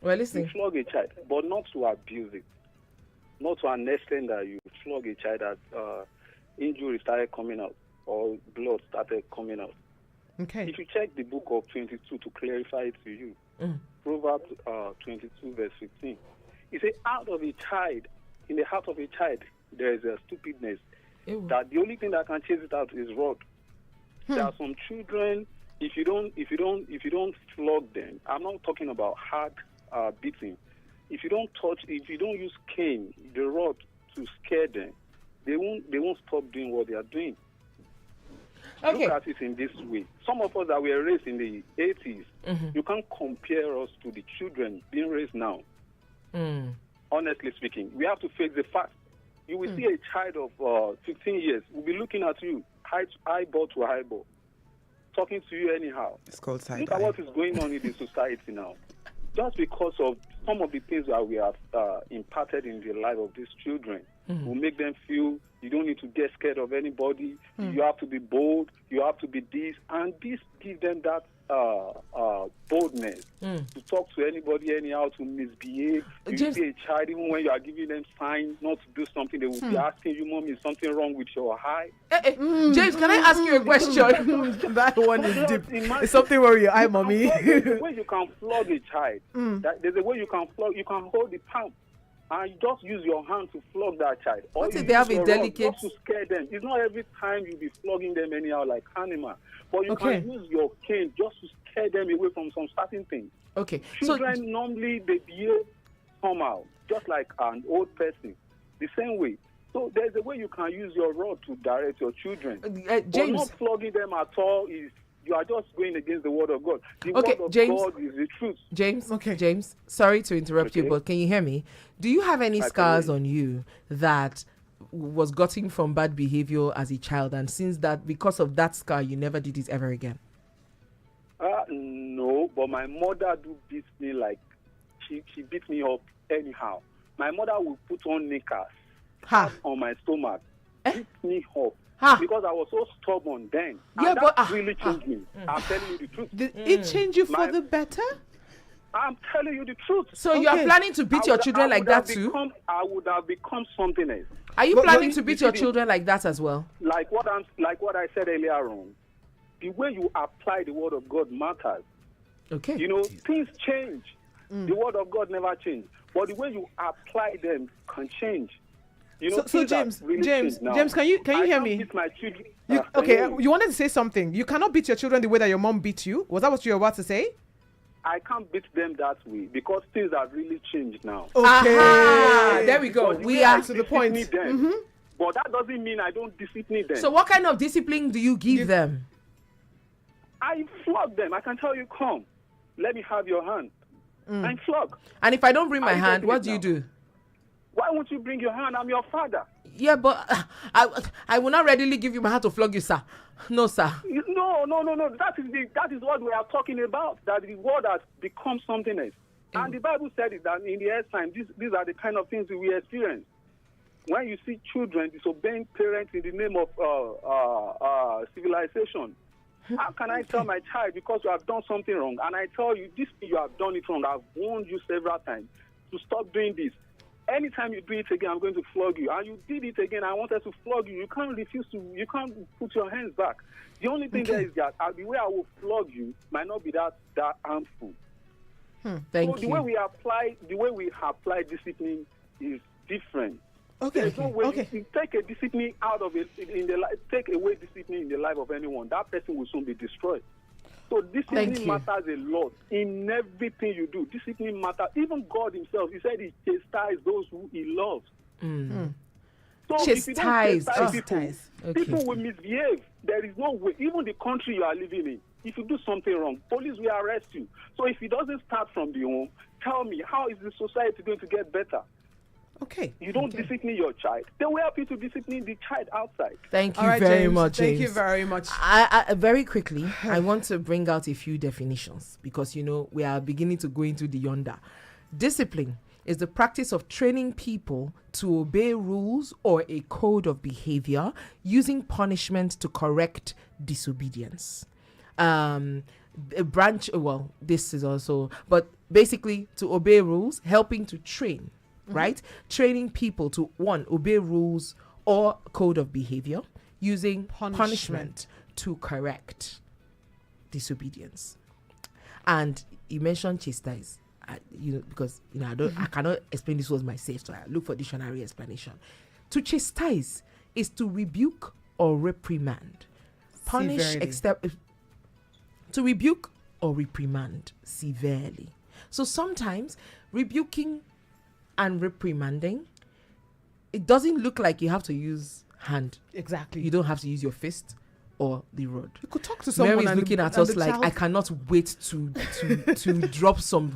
Well, You listen. flog a child, but not to abuse it. Not to an extent that you flog a child that injury started coming out or blood started coming out. Okay. If you check the book of 22 to clarify it to you, Proverbs 22 verse 15, it says, in the heart of a child, there is a stupidness. Ew. That the only thing that can chase it out is rod. There are some children, if you don't flog them, I'm not talking about hard beating. If you don't use cane, the rod to scare them, they won't stop doing what they are doing. Okay. Look at it in this way. Some of us that were raised in the 80s, you can't compare us to the children being raised now. Honestly speaking, we have to face the fact. You will see a child of 15 years will be looking at you, eyeball to eyeball, talking to you anyhow. It's called side Look at eye. what is going on in the society now. Just because of some of the things that we have imparted in the life of these children will make them feel you don't need to get scared of anybody. You have to be bold. You have to be this. And this gives them that boldness to talk to anybody anyhow, to misbehave. You James- see a child, even when you are giving them signs not to do something, they will be asking you, Mommy, is something wrong with your eye? James, can I ask you a question? That one is deep. Imagine- It's something where your eye, mommy. There's a way you can flog a child. There's a way you can flog. You can hold the palm and you just use your hand to flog that child. Or What you if they have use a your rod delicate- just to scare them? It's not every time you be flogging them anyhow like animal, but you can use your cane just to scare them away from some certain things. Okay. So, Children normally they behave somehow, just like an old person, the same way. So there's a way you can use your rod to direct your children. But James, not flogging them at all is you are just going against the word of God. The Okay, word of James. God is the truth. James, Okay. James, sorry to interrupt you, Okay. but can you hear me? Do you have any I can scars hear you. on you that was gotten from bad behavior as a child, and since that, because of that scar, you never did it ever again? No, but my mother do beat me like she beat me up anyhow. My mother will put on knickers on my stomach, beat me up. Because I was so stubborn then. Yeah, And but that really changed me. I'm telling you the truth. Did it change you for My- the better? I'm telling you the truth. So you are Okay. planning to beat your children like that too? I would have become something else. Are you But- planning but- to beat your children like that as well? Like what I said earlier on. The way you apply the word of God matters. Okay. You know, things change. The word of God never changes. But the way you apply them can change. You know, So things have James, really James, changed now. James, can you I hear can't me? beat my children. You, Can you okay, hear me? you wanted to say something. You cannot beat your children the way that your mom beat you. Was that what you were about to say? I can't beat them that way because things have really changed now. Okay. Aha, there we go. Because the We way I are to the point. discipline them, but that doesn't mean I don't discipline them. So what kind of discipline do you give them? I flog them. I can tell you, come, let me have your hand. And flog. And if I don't bring my Are you hand, getting what it do you now? do? Why won't you bring your hand? I'm your father. Yeah, but I will not readily give you my hand to flog you, sir. No, sir. No. That is what we are talking about. That the word has become something else. And the Bible said it that in the end time, these are the kind of things we experience. When you see children disobeying parents in the name of civilization, how can I tell my child because you have done something wrong? And I tell you, this thing you have done it wrong. I've warned you several times to stop doing this. Anytime you do it again, I'm going to flog you. And you did it again, I wanted to flog you. You can't refuse to, you can't put your hands back. The only thing there is that the way I will flog you might not be that harmful. Thank So you. the way we apply discipline is different. Okay. There's no way Okay. you take a discipline out of it take away discipline in the life of anyone. That person will soon be destroyed. So discipline Thank you. matters a lot in everything you do. Discipline matters. Even God Himself, He said He chastises those who He loves. So if you don't Chastise. chastise people, Chastise. Okay. people will misbehave. There is no way. Even the country you are living in, if you do something wrong, police will arrest you. So if it doesn't start from the home, tell me, how is the society going to get better? Okay. You don't discipline your child. They will help you to discipline the child outside. Thank you All right, very James. much, Thank James. you very much. I very quickly, I want to bring out a few definitions because, you know, we are beginning to go into the yonder. Discipline is the practice of training people to obey rules or a code of behavior using punishment to correct disobedience. A branch, well, this is also, but basically to obey rules, helping to train, right? Training people to, one, obey rules or code of behavior, using punishment to correct disobedience. And you mentioned chastise, because I cannot explain this was myself, so I look for dictionary explanation. To chastise is to rebuke or reprimand, punish, to rebuke or reprimand severely. So sometimes rebuking and reprimanding, it doesn't look like you have to use hand. Exactly. You don't have to use your fist or the rod. You could talk to someone. Mary's looking at us like, I cannot wait to drop some.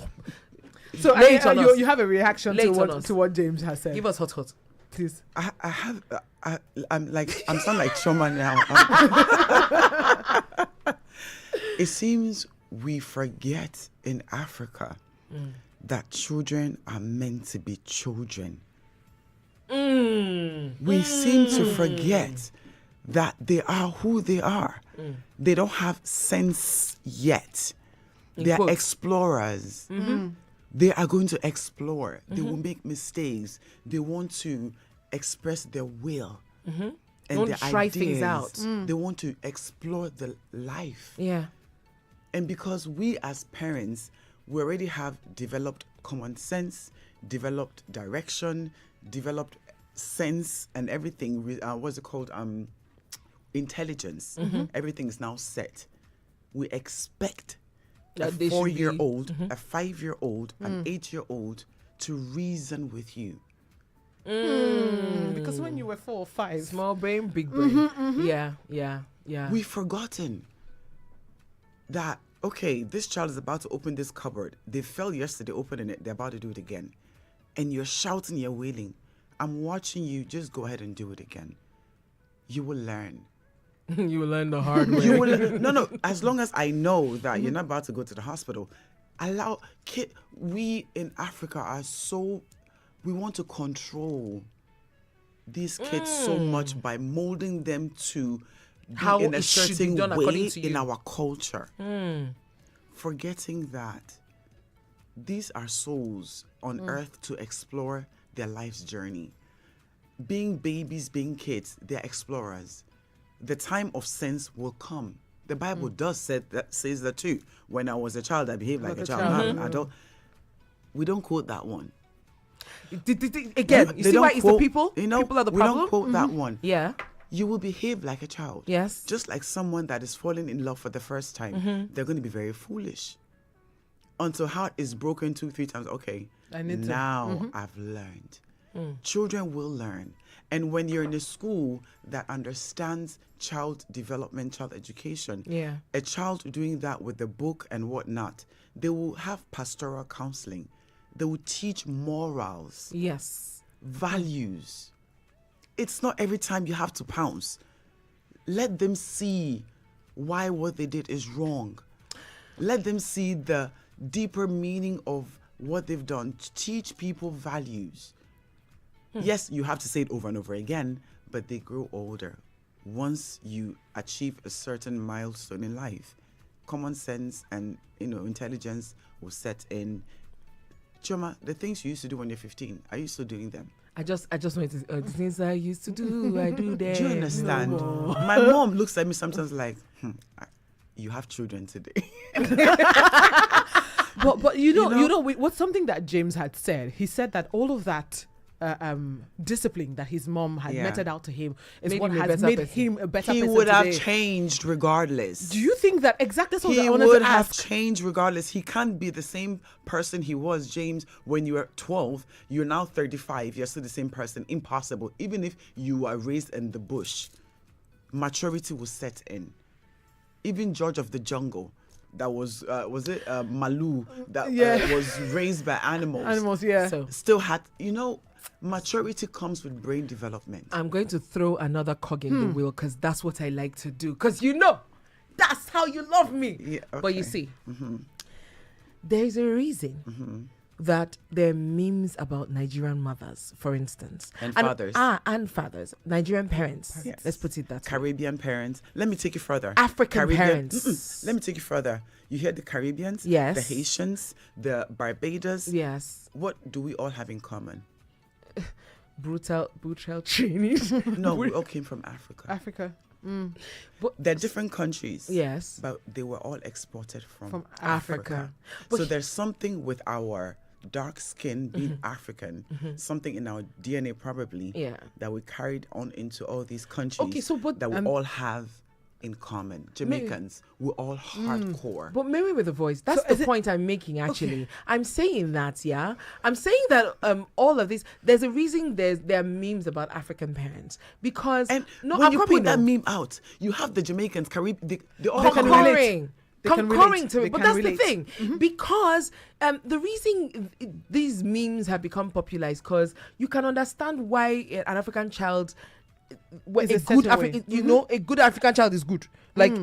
So you have a reaction to what James has said. Give us hot. Please. I'm sound like Choma now. It seems we forget in Africa that children are meant to be children. We seem to forget that they are who they are. They don't have sense yet. They are explorers. They are going to explore. They will make mistakes. They want to express their will and their try ideas. things out. They want to explore the life. Yeah. And because we as parents, we already have developed common sense, developed direction, developed sense and everything. What's it called? Intelligence. Everything is now set. We expect a 4-year-old, a 5-year-old, an 8-year-old to reason with you. Because when you were 4 or 5, small brain, big brain. Yeah. We've forgotten that, okay, this child is about to open this cupboard. They fell yesterday opening it. They're about to do it again. And you're shouting, you're wailing. I'm watching you. Just go ahead and do it again. You will learn. You will learn the hard way. You will no. As long as I know that you're not about to go to the hospital, we in Africa are so, we want to control these kids so much by molding them to be how in a it should be certain done way according to in you. our culture, forgetting that these are souls on earth to explore their life's journey. Being babies, being kids, they're explorers. The time of sense will come. The Bible says that too. When I was a child, I behaved like a child. Now I'm an adult. We don't quote that one. Again, you see why it's the people? People are the problem? We don't quote that one. Yeah. You will behave like a child. Yes. Just like someone that is falling in love for the first time. They're going to be very foolish. Until heart is broken 2-3 times. Okay, I've learned. Children will learn. And when you're in a school that understands child development, child education, a child doing that with the book and whatnot, they will have pastoral counseling. They will teach morals. Yes. Values. It's not every time you have to pounce. Let them see why what they did is wrong. Let them see the deeper meaning of what they've done. Teach people values. Yes, you have to say it over and over again, but they grow older. Once you achieve a certain milestone in life, common sense and intelligence will set in. Choma, the things you used to do when you're 15, are you still doing them? I just went to the things I used to do. I do them. Do you understand? My mom looks at me sometimes like, you have children today. but you know, what's something that James had said? He said that all of that discipline that his mom had meted out to him is what has made him a better person. He would have changed regardless. Do you think that exactly? He would have changed regardless. He can't be the same person he was, James, when you were 12. You're now 35. You're still the same person. Impossible. Even if you are raised in the bush, maturity will set in. Even George of the Jungle, that was it Malu, that was raised by animals. So still had, maturity comes with brain development. I'm going to throw another cog in the wheel because that's what I like to do. Because that's how you love me. Yeah, okay. But you see, there's a reason that there are memes about Nigerian mothers, for instance, and fathers, and fathers, Nigerian parents. Yes. Let's put it that way. Caribbean parents. Let me take you further. African parents. Let me take you further. You hear the Caribbeans, yes, the Haitians, the Barbados. Yes. What do we all have in common? Brutal training. No, we all came from Africa. Africa. But they're different countries. Yes. But they were all exported from Africa. So there's something with our dark skin being African, something in our DNA probably that we carried on into all these countries that we all have in common. Jamaicans, we're all hardcore. But Mary with a voice, that's the point I'm making actually. Okay. I'm saying that, I'm saying that all of this, there's a reason there are memes about African parents. Because when you put that meme out, you have the Jamaicans, Caribbean, they all concurring to it. But that's the thing. Because the reason these memes have become popular is because you can understand why an African child, a good African child is good. Like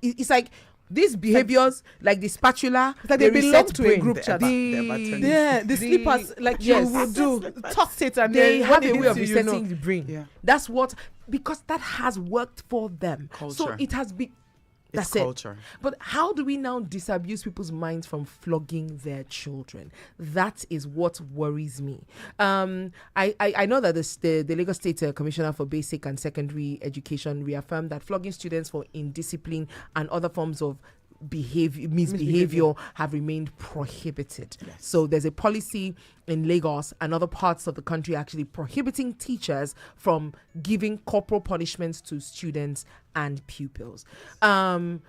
it's like these behaviors, like the spatula, like they belong to a group chat. The sleepers, like you would do, toss it, and they have a way of resetting the brain. Yeah. That's what, because that has worked for them. Culture. So it has been. That's culture. But how do we now disabuse people's minds from flogging their children? That is what worries me. I know that the Lagos State Commissioner for Basic and Secondary Education reaffirmed that flogging students for indiscipline and other forms of misbehavior have remained prohibited. Yes. So there's a policy in Lagos and other parts of the country actually prohibiting teachers from giving corporal punishments to students and pupils. Are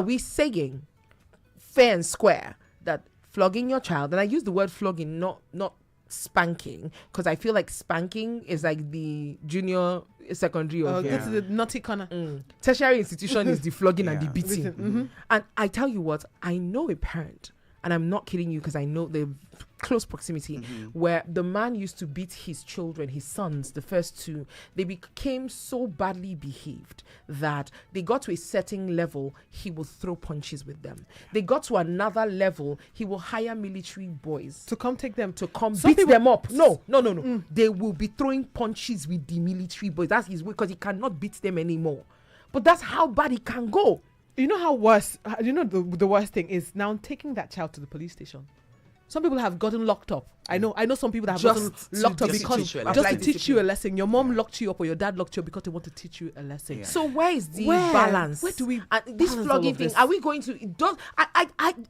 we saying fair and square that flogging your child, and I use the word flogging, not spanking, because I feel like spanking is like the junior secondary of go to the naughty corner. Tertiary institution is the flogging and the beating. And I tell you what, I know a parent, and I'm not kidding you because I know the close proximity, where the man used to beat his children, his sons, the first two. They became so badly behaved that they got to a certain level, he will throw punches with them. They got to another level, he will hire military boys to come take them, to come beat them up. No. They will be throwing punches with the military boys. That's his way, because he cannot beat them anymore. But that's how bad it can go. You know how worse, the worst thing is now taking that child to the police station. Some people have gotten locked up. I know some people that have gotten locked up because just to teach you a lesson. Your mom locked you up or your dad locked you up because they want to teach you a lesson. Yeah. So where is the balance? Where do we this flogging thing? Are we going to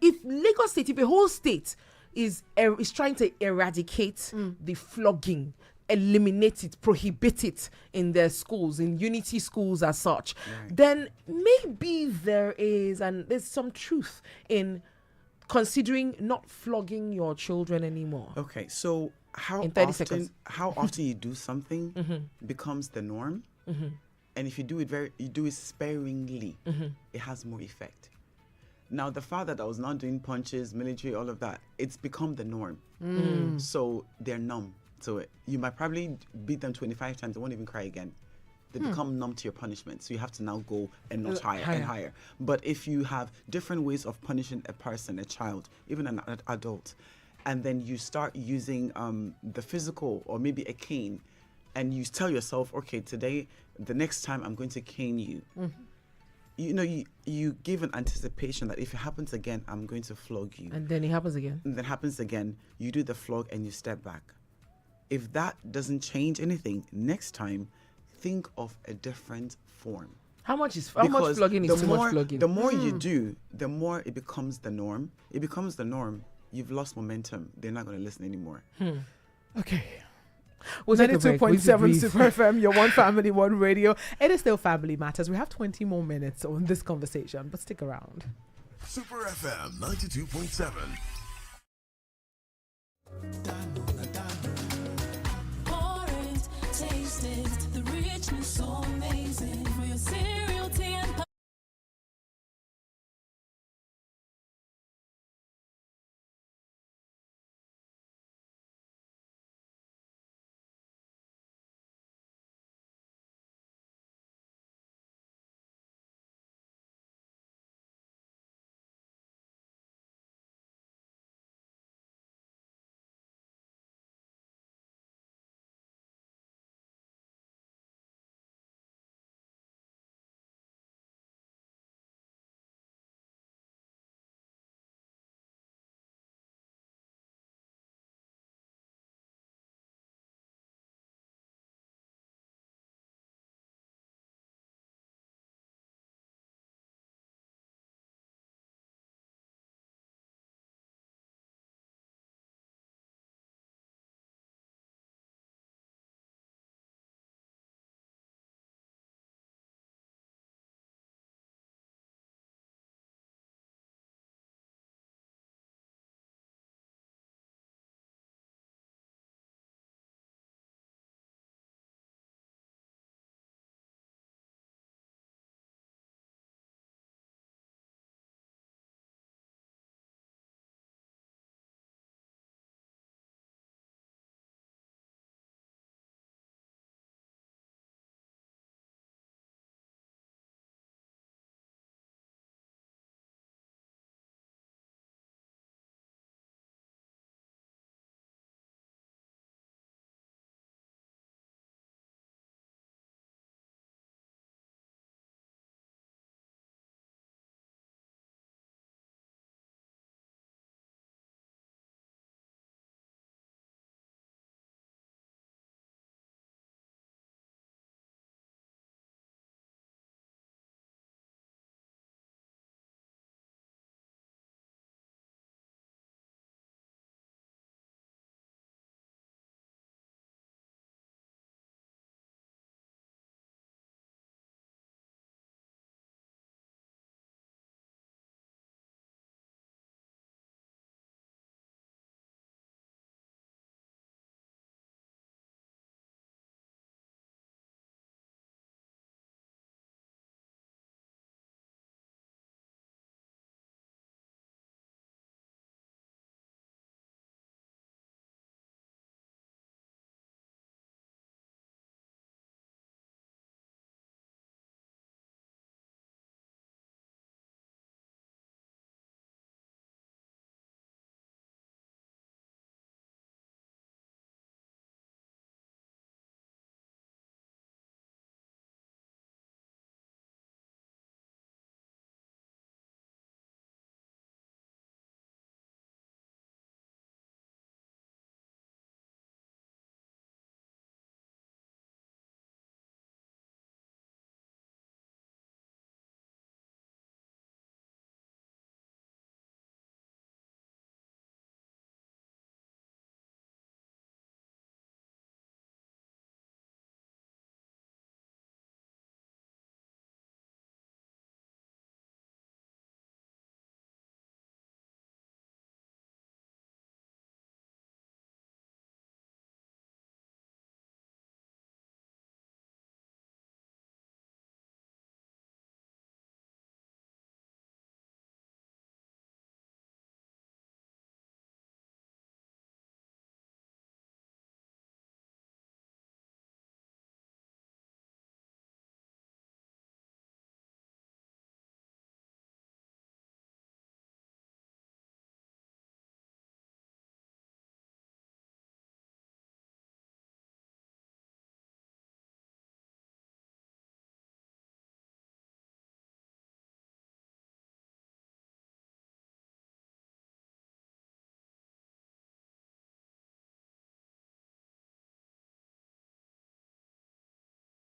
if Lagos State, if a whole state is trying to eradicate the flogging, eliminate it, prohibit it in their schools, in unity schools as such, then maybe there's some truth in considering not flogging your children anymore. Okay, so how often you do something becomes the norm, and if you do it sparingly, it has more effect. Now the father that was not doing punches, military, all of that, it's become the norm. So they're numb to it. You might probably beat them 25 times, they won't even cry again. They become numb to your punishment. So you have to now go and notch higher and higher. But if you have different ways of punishing a person, a child, even an adult, and then you start using the physical or maybe a cane, and you tell yourself, okay, today, the next time I'm going to cane you. You give an anticipation that if it happens again, I'm going to flog you. And then it happens again. And then happens again. You do the flog and you step back. If that doesn't change anything, next time, think of a different form. How much flogging is too much flogging? The more you do, the more it becomes the norm. It becomes the norm. You've lost momentum. They're not going to listen anymore. Okay. 92.7 Super FM, your one family, one radio. It is still Family Matters. We have 20 more minutes on this conversation, but stick around. Super FM 92.7. Taste it, the richness so amazing for your cereal, tea and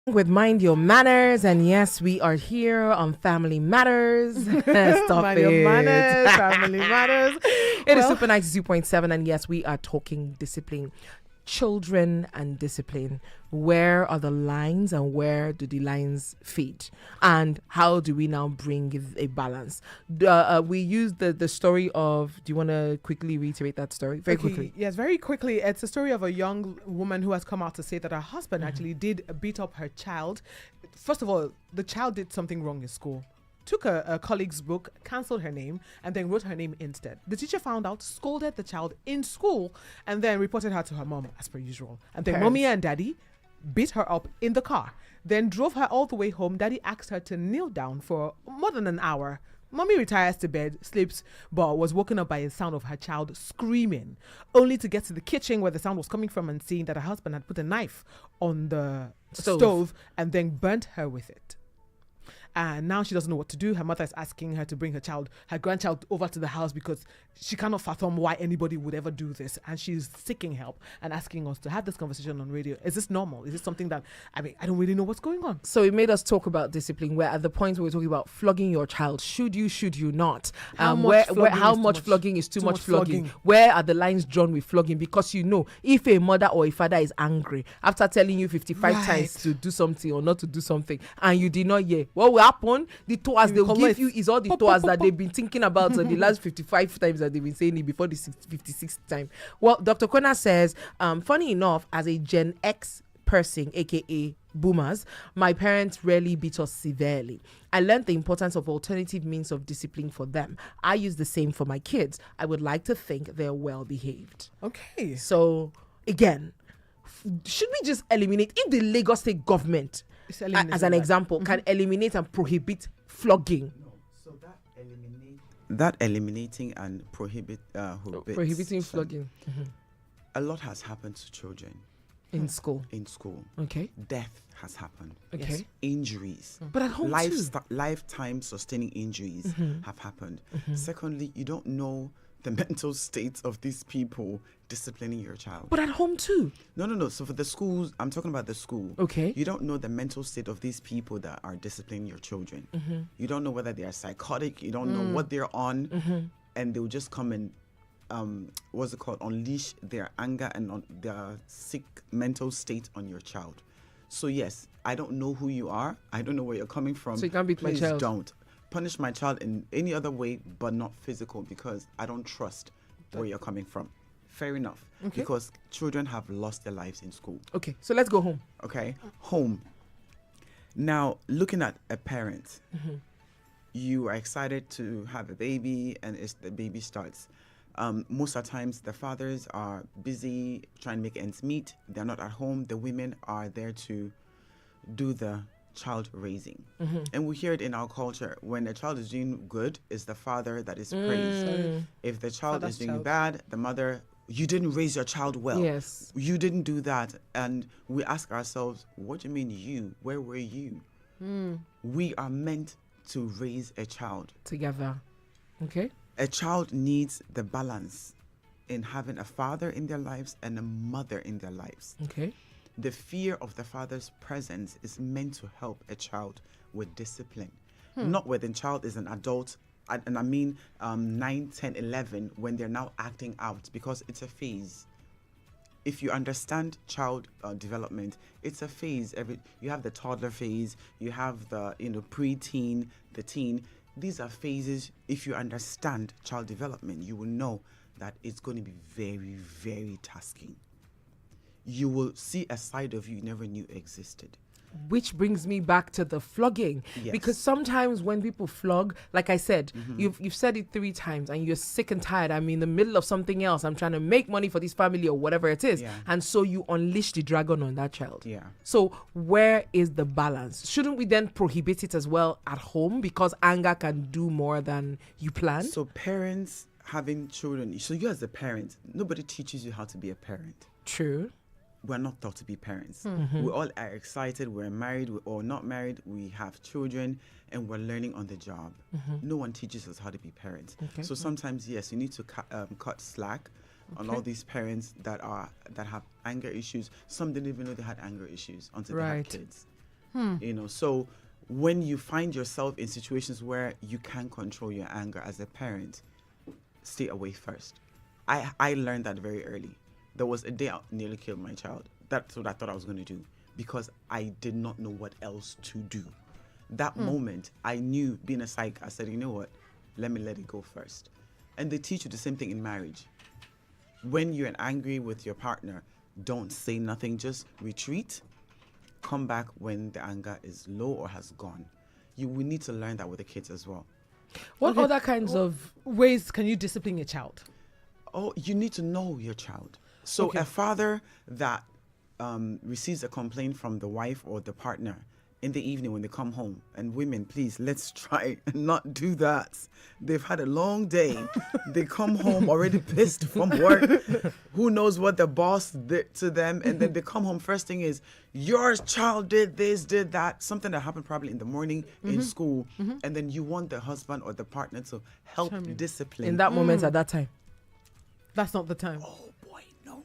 With Mind Your Manners, and yes, we are here on Family Matters. Stop Mind it. your manners, family matters. It is Super 92.7, and yes, we are talking discipline. Children and discipline. Where are the lines and where do the lines feed? And how do we now bring a balance? We used the story of, do you want to quickly reiterate that story? Very quickly. Yes, very quickly. It's a story of a young woman who has come out to say that her husband actually did beat up her child. First of all, the child did something wrong in school. Took a colleague's book, cancelled her name, and then wrote her name instead. The teacher found out, scolded the child in school, and then reported her to her mom, as per usual. And then mommy and daddy beat her up in the car, then drove her all the way home. Daddy asked her to kneel down for more than an hour. Mommy retires to bed, sleeps, but was woken up by the sound of her child screaming, only to get to the kitchen where the sound was coming from and seeing that her husband had put a knife on the stove and then burnt her with it. And now she doesn't know what to do. Her mother is asking her to bring her grandchild over to the house because she cannot fathom why anybody would ever do this. And she's seeking help and asking us to have this conversation on radio. Is this normal? Is this something that, I don't really know what's going on. So it made us talk about discipline, where at the point where we're talking about flogging your child, should you not? How much flogging is too much flogging? Where are the lines drawn with flogging? Because if a mother or a father is angry after telling you 55 times to do something or not to do something, and you did not hear, what will happen? The tours they'll give you is all the tours that they've been thinking about the last 55 times that they've been saying it before the 56th time. Well, Dr. Kona says, funny enough, as a Gen X person, aka boomers, my parents rarely beat us severely. I learned the importance of alternative means of discipline for them. I use the same for my kids. I would like to think they're well behaved. Okay. So again, should we just eliminate, if the Lagos state government, as an example, can eliminate and prohibit flogging? No. So that eliminating and prohibiting flogging. A lot has happened to children in school. Okay. Death has happened. Okay. Yes. Injuries. But at home too. Lifetime sustaining injuries have happened. Secondly, you don't know the mental states of these people disciplining your child. But at home too. No. So for the schools, I'm talking about the school. Okay. You don't know the mental state of these people that are disciplining your children. You don't know whether they are psychotic. You don't know what they're on. And they'll just come and, unleash their anger and on their sick mental state on your child. So yes, I don't know who you are. I don't know where you're coming from. So you can't beat my child. Please don't punish my child in any other way but not physical, because I don't trust where you're coming from. Fair enough. Okay. Because children have lost their lives in school. Okay, so let's go home. Okay, home. Now, looking at a parent, you are excited to have a baby, and the baby starts. Most of the times, the fathers are busy trying to make ends meet. They're not at home. The women are there to do the child raising. And we hear it in our culture. When a child is doing good, it's the father that is praised. If the child is doing bad, the mother, you didn't raise your child well. Yes. You didn't do that. And we ask ourselves, what do you mean you? Where were you? We are meant to raise a child together. Okay. A child needs the balance in having a father in their lives and a mother in their lives. Okay. The fear of the father's presence is meant to help a child with discipline. Not when the child is an adult, and I mean 9, 10, 11, when they're now acting out, because it's a phase. If you understand child development, it's a phase. You have the toddler phase, you have the pre-teen, the teen. These are phases. If you understand child development, you will know that it's going to be very, very tasking. You will see a side of you never knew existed. Which brings me back to the flogging. Yes. Because sometimes when people flog, like I said, you've said it 3 times and you're sick and tired. I'm in the middle of something else. I'm trying to make money for this family or whatever it is. Yeah. And so you unleash the dragon on that child. Yeah. So where is the balance? Shouldn't we then prohibit it as well at home, because anger can do more than you planned? So parents having children, so you as a parent, nobody teaches you how to be a parent. True. We're not taught to be parents. We all are excited. We're married or not married. We have children, and we're learning on the job. No one teaches us how to be parents. Okay. So sometimes, yes, you need to cut slack on all these parents that have anger issues. Some didn't even know they had anger issues until they had kids. You know, so when you find yourself in situations where you can't control your anger as a parent, stay away first. I learned that very early. There was a day I nearly killed my child. That's what I thought I was going to do because I did not know what else to do. That moment, I knew, being a psych, I said, you know what? Let me let it go first. And they teach you the same thing in marriage. When you're angry with your partner, don't say nothing, just retreat. Come back when the anger is low or has gone. We need to learn that with the kids as well. What other kinds of ways can you discipline your child? Oh, you need to know your child. So a father that receives a complaint from the wife or the partner in the evening when they come home, and women, please, let's try and not do that. They've had a long day. They come home already pissed from work. Who knows what the boss did to them? And then they come home, first thing is, your child did this, did that. Something that happened probably in the morning in school. And then you want the husband or the partner to help discipline. in that moment at that time? That's not the time. Oh boy, no.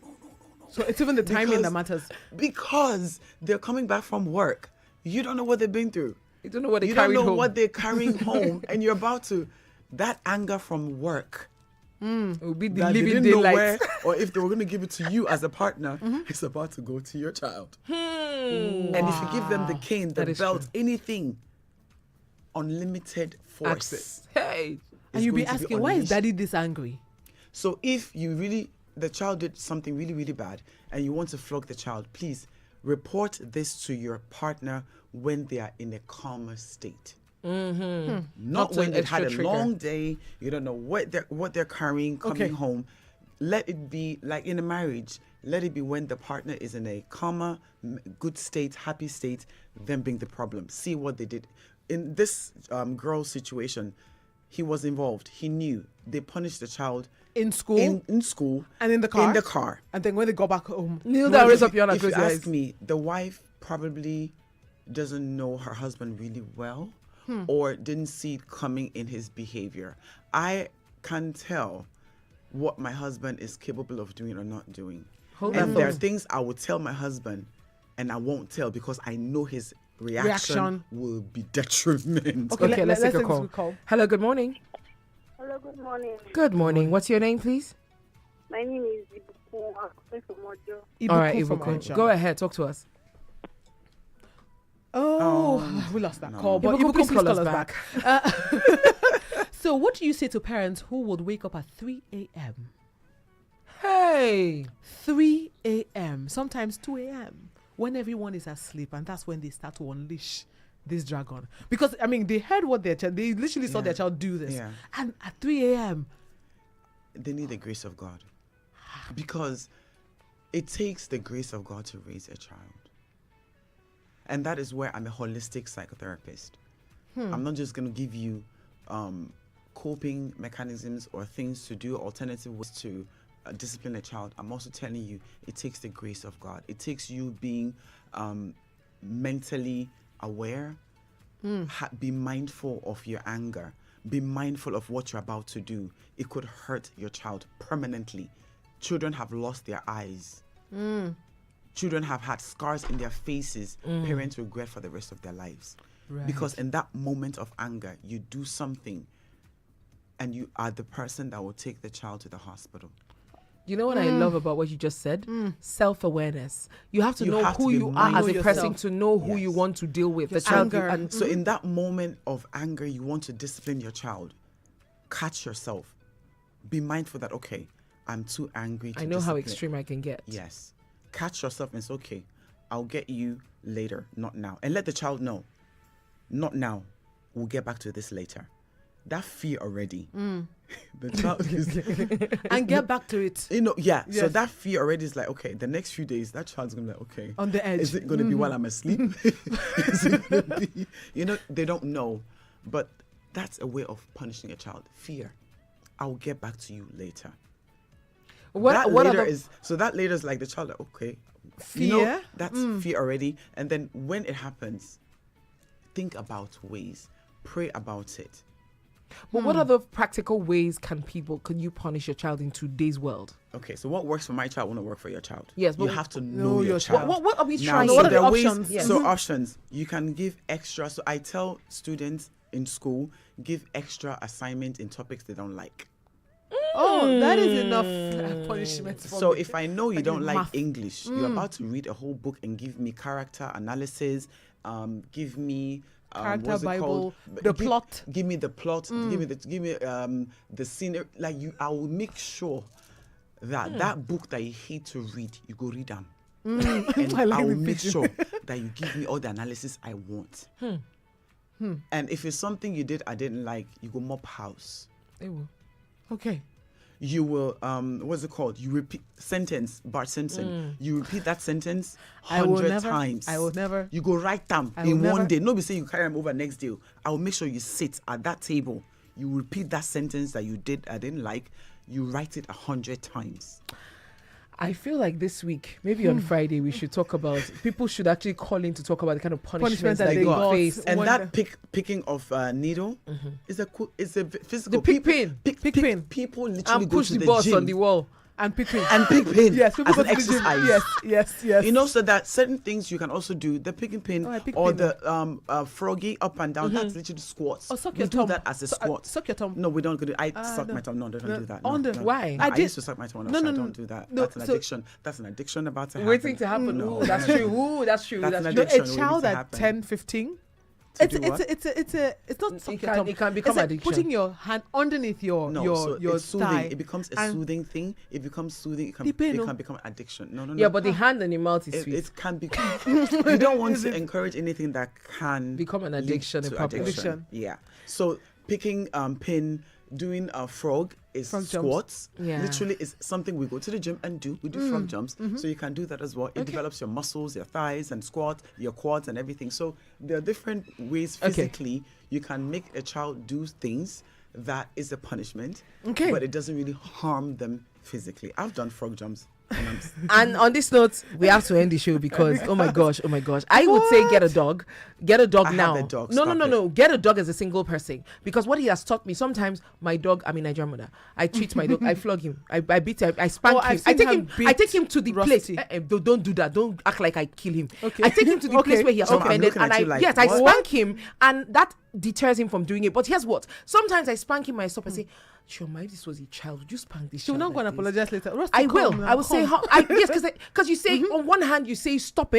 So it's even the timing that matters. Because they're coming back from work. You don't know what they've been through. You don't know what they You carried don't know home. what they're carrying home, and you're about to. That anger from work. It will be the That they living didn't know where, daylight. or if they were going to give it to you as a partner, it's about to go to your child. And if you give them the cane, the That is belt, true. anything, unlimited force. Access. Hey. And is you'll be going to asking, why is unleashed. daddy this angry? So if you really, the child did something really, really bad and you want to flog the child, please report this to your partner when they are in a calmer state. Not Not when an they've had a extra long day, you don't know what they're carrying coming Okay. home. Let it be like in a marriage. Let it be when the partner is in a calmer, good state, happy state, then bring the problem. See what they did. In this girl's situation, he was involved. He knew. They punished the child In school? in school And in the car? In the car. And then when they go back home, Kneel down, raise up your hand, and If you close your ask eyes. me, the wife probably doesn't know her husband really well or didn't see it coming in his behavior. I can tell what my husband is capable of doing or not doing. Hold And that there are thought. things I will tell my husband and I won't tell because I know his reaction Reaction. will be detriment. Okay, Okay, let's take a take call. this call. Hello, good morning. Hello, good morning. Good morning. What's your name, please? My name is Ibukun. I'm calling from Ojo. All right, Ibukun from Ibukun. Onitsha. Go ahead, talk to us. Oh, we lost that call. But Ibukun, Ibukun, please call call us us back. So what do you say to parents who would wake up at 3 a.m.? Hey. 3 a.m., sometimes 2 a.m., when everyone is asleep, and that's when they start to unleash this dragon. Because, I mean, they heard what their child, they literally saw Yeah. their child do this. Yeah. And at 3 a.m., They need the grace of God because it takes the grace of God to raise a child. And that is where I'm a holistic psychotherapist. I'm not just going to give you coping mechanisms or things to do, alternative ways to discipline a child. I'm also telling you it takes the grace of God. It takes you being mentally aware. Be mindful of your anger. Be mindful of what you're about to do. It could hurt your child permanently. Children have lost their eyes. Children have had scars in their faces. Parents regret for the rest of their lives. Because in that moment of anger, you do something and you are the person that will take the child to the hospital. You know what I love about what you just said? Self-awareness. You have to You know have to who be you are as mindful a person yourself. to know who you Yes. want to deal with. Your The child anger. and So in that moment of anger, you want to discipline your child. Catch yourself. Be mindful that, okay, I'm too angry to I know how discipline. extreme I can get. Yes. Catch yourself and say, okay, I'll get you later, not now. And let the child know, not now. We'll get back to this later. That fear already. The child is, and get back to it. So Yes. that fear already is like, okay, the next few days, that child's going to be like, okay. On the edge. Is it going to be while I'm asleep? Is it going to be, they don't know. But that's a way of punishing a child. Fear. I'll get back to you later. That later is like the child, like, okay. Fear? That's fear already. And then when it happens, think about ways. Pray about it. But what other practical ways can you punish your child in today's world? Okay, so what works for my child won't work for your child. Yes, you but have to know your child. What are we Now, trying? so What are the there ways- options? Yes. So options, you can give extra. So I tell students in school, give extra assignments in topics they don't like. Oh, that is enough punishment. For So me. if I know you don't like math. English, you're about to read a whole book and give me character analysis, give me Character what's it Bible, called? the plot. Give me the plot. Give me the scenery. Like I will make sure that that book that you hate to read, you go read them, and I like I will the make picture. sure that you give me all the analysis I want. And if it's something you did I didn't like, you go mop house. Okay. You will what's it called? You repeat sentence, Bart Simpson. You repeat that sentence I will 100 never- times. I will never- You go write them I will in one never- day. Nobody say you carry them over next day. I will make sure you sit at that table. You repeat that sentence that you did I didn't like. You write it 100 times. I feel like this week, maybe on Friday, we should talk about. People should actually call in to talk about the kind of punishments that that they they got. face. And Wonder- that picking of needle is a physical. The pick pin. Pick pin. People literally And go push to the the boss gym on the wall. And pick pin. and pick pin Yes, people as go an to the gym. exercise. Yes. You know, so that certain things you can also do. The picking pin Oh, I pick or pin. the froggy up and down. That's literally squats. Or suck We your do thumb. that as a squat. Suck your thumb. No, we don't do. I suck no. my thumb. No, don't No, do that. on No, the- no. Why? No, I I did- used to suck my thumb. No, No, no, don't do that. no, That's an so- addiction. That's an addiction about to happen. Waiting to happen. No, Ooh, that's no, true. Ooh, that's true. That's That's an true. addiction. A waiting child to at happen. 10, 15. To It's do what? not suck It your can- thumb. it can become It's like addiction. putting your hand underneath your No, your so your it's soothing. thigh. It becomes a and- soothing thing. It becomes soothing. It can, The pain, it no? can become addiction. No. Yeah, but the hand and the mouth is it, sweet. it can be. You don't want to encourage anything that can Become an lead addiction, a to problem. Addiction. Yeah. So picking pin, doing a frog is Frog jumps. squats. Yeah. Literally is something we go to the gym and do. We do frog jumps. So you can do that as well. It develops your muscles, your thighs and squat, your quads and everything. So there are different ways physically you can make a child do things that is a punishment. Okay. But it doesn't really harm them physically. I've done frog jumps. And I'm And on this note, we have to end the show because oh my gosh, I would say get a dog I now. have a dog, No, stop it. get a dog as a single person because what he has taught me. Sometimes my dog, I'm a Nigerian mother. I treat my dog, I flog him, I beat him, I spank Oh, him. I've I seen take her him, beat I take him to the place. Rusty. Don't do that. Don't act like I kill him. Okay. I take him to the place Okay. where he has So I'm offended, looking and at I you like, yes, I what? spank him, and that deters him from doing it. But here's what: sometimes I spank him, I stop and say, "Chioma, if this was a child, would you spank this?" She'll child not go and like this?" apologize later. Rusty, I will. come now, I will say come. how. Yes, because you say on one hand you say stop it.